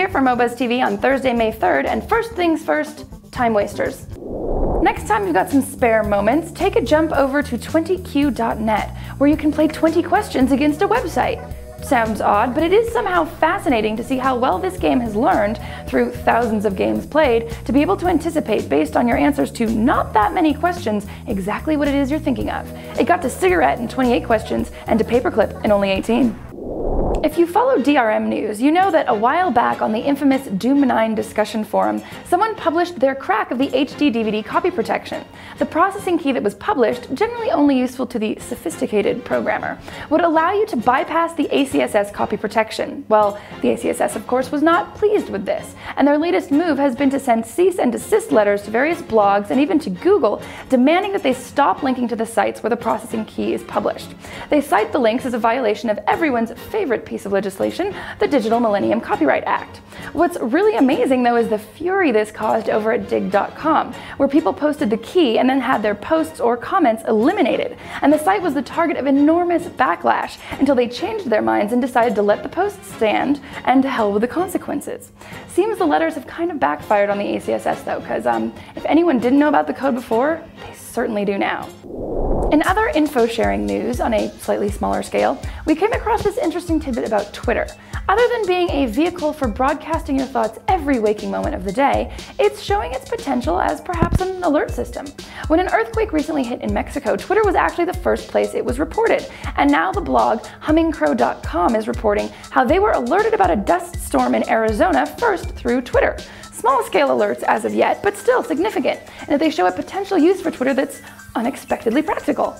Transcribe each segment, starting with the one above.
here for MoBuzz TV on Thursday, May 3rd, and first things first, time wasters. Next time you've got some spare moments, take a jump over to 20q.net, where you can play 20 questions against a website. Sounds odd, but it is somehow fascinating to see how well this game has learned, through thousands of games played, to be able to anticipate based on your answers to not that many questions exactly what it is you're thinking of. It got to cigarette in 28 questions and to paperclip in only 18. If you follow DRM news, you know that a while back on the infamous Doom 9 discussion forum, someone published their crack of the HD DVD copy protection. The processing key that was published, generally only useful to the sophisticated programmer, would allow you to bypass the ACSS copy protection. Well, the ACSS of course was not pleased with this, and their latest move has been to send cease and desist letters to various blogs and even to Google, demanding that they stop linking to the sites where the processing key is published. They cite the links as a violation of everyone's favorite piece of legislation, the Digital Millennium Copyright Act. What's really amazing though is the fury this caused over at dig.com, where people posted the key and then had their posts or comments eliminated, and the site was the target of enormous backlash until they changed their minds and decided to let the posts stand, and to hell with the consequences. Seems the letters have kind of backfired on the ACSS though, because if anyone didn't know about the code before, they certainly do now. In other info-sharing news on a slightly smaller scale, we came across this interesting tidbit about Twitter. Other than being a vehicle for broadcasting your thoughts every waking moment of the day, it's showing its potential as perhaps an alert system. When an earthquake recently hit in Mexico, Twitter was actually the first place it was reported, and now the blog hummingcrow.com is reporting how they were alerted about a dust storm in Arizona first through Twitter. Small-scale alerts as of yet, but still significant, and that they show a potential use for Twitter that's unexpectedly practical.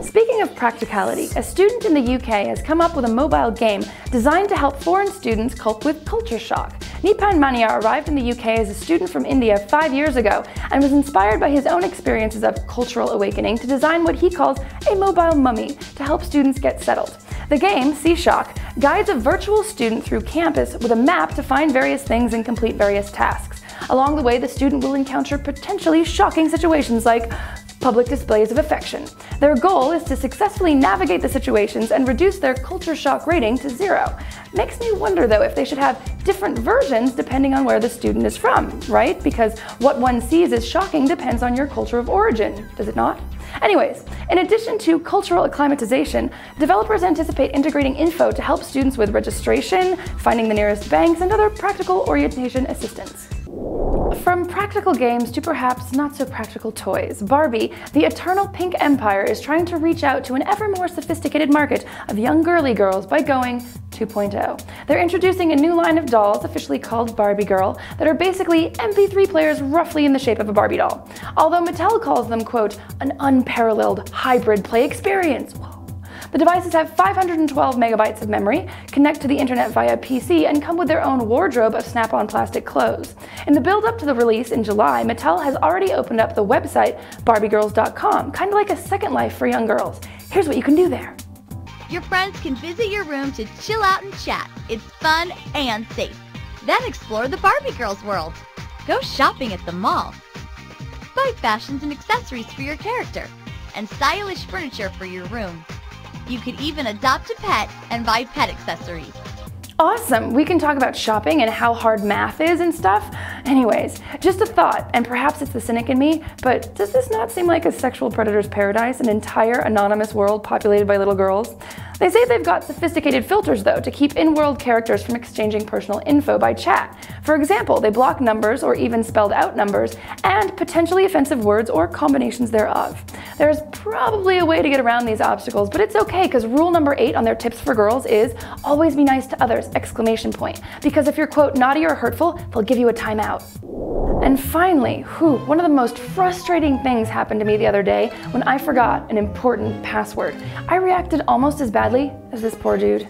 Speaking of practicality, a student in the UK has come up with a mobile game designed to help foreign students cope with culture shock. Nipan Mania arrived in the UK as a student from India 5 years ago and was inspired by his own experiences of cultural awakening to design what he calls a mobile mummy to help students get settled. The game, C-Shock, guides a virtual student through campus with a map to find various things and complete various tasks. Along the way, the student will encounter potentially shocking situations like public displays of affection. Their goal is to successfully navigate the situations and reduce their culture shock rating to 0. Makes me wonder though if they should have different versions depending on where the student is from, right? Because what one sees as shocking depends on your culture of origin, does it not? Anyways, in addition to cultural acclimatization, developers anticipate integrating info to help students with registration, finding the nearest banks, and other practical orientation assistance. From practical games to perhaps not so practical toys, Barbie, the eternal pink empire, is trying to reach out to an ever more sophisticated market of young girly girls by going 2.0. They're introducing a new line of dolls, officially called Barbie Girl, that are basically MP3 players roughly in the shape of a Barbie doll. Although Mattel calls them, quote, an unparalleled hybrid play experience. Whoa. The devices have 512 megabytes of memory, connect to the internet via PC, and come with their own wardrobe of snap-on plastic clothes. In the build-up to the release in July, Mattel has already opened up the website barbiegirls.com, kind of like a second life for young girls. Here's what you can do there. Your friends can visit your room to chill out and chat. It's fun and safe. Then explore the Barbie Girls world. Go shopping at the mall. Buy fashions and accessories for your character, and stylish furniture for your room. You could even adopt a pet and buy pet accessories. Awesome! We can talk about shopping and how hard math is and stuff. Anyways, just a thought, and perhaps it's the cynic in me, but does this not seem like a sexual predator's paradise, an entire anonymous world populated by little girls? They say they've got sophisticated filters though to keep in-world characters from exchanging personal info by chat. For example, they block numbers or even spelled out numbers and potentially offensive words or combinations thereof. There's probably a way to get around these obstacles, but it's okay because rule number 8 on their tips for girls is always be nice to others, exclamation point. Because if you're quote naughty or hurtful, they'll give you a timeout. And finally, one of the most frustrating things happened to me the other day when I forgot an important password. I reacted almost as badly as this poor dude.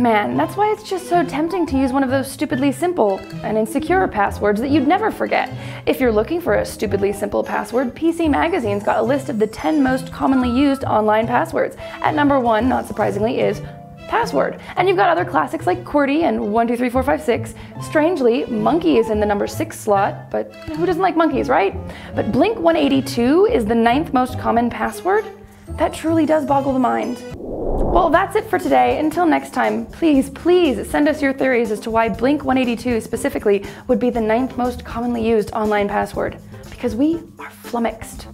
Man, that's why it's just so tempting to use one of those stupidly simple and insecure passwords that you'd never forget. If you're looking for a stupidly simple password, PC Magazine's got a list of the 10 most commonly used online passwords. At number 1, not surprisingly, is password. And you've got other classics like QWERTY and 123456. Strangely, monkey is in the number 6 slot, but who doesn't like monkeys, right? But Blink 182 is the 9th most common password? That truly does boggle the mind. Well, that's it for today. Until next time, please send us your theories as to why Blink 182 specifically would be the 9th most commonly used online password, because we are flummoxed.